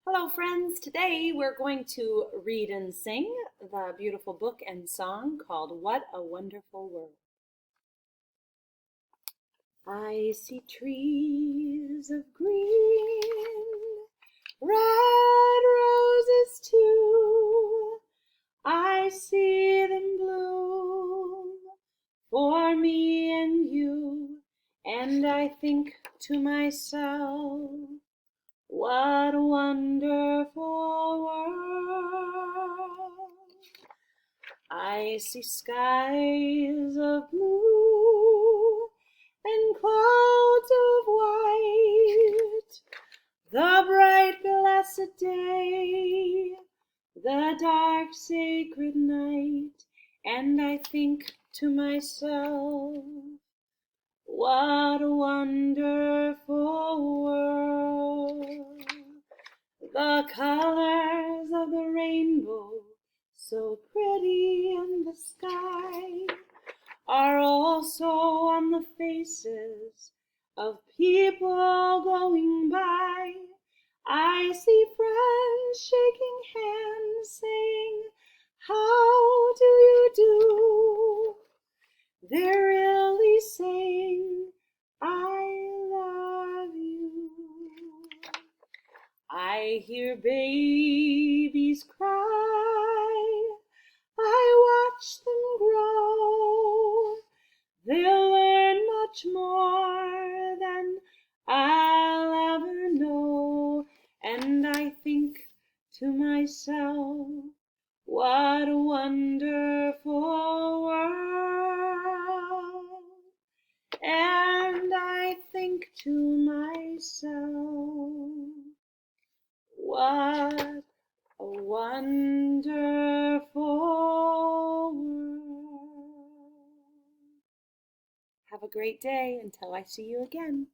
Hello, friends. Today we're going to read and sing the beautiful book and song called What a Wonderful World. I see trees of green, red roses too. I see them bloom for me and you, and I think to myself, what a wonderful world. I see skies of blue and clouds of white, the bright blessed day, the dark sacred night, and I think to myself, what a wonderful world. The colors of the rainbow, so pretty in the sky, are also on the faces of people going by. I see friends shaking hands, saying, "How do you do?" They're really saying, "I love you." I hear babies cry, I watch them grow. They'll learn much more than I'll ever know. And I think to myself, what a wonderful world. And I think to myself, what a wonderful world. Have a great day until I see you again.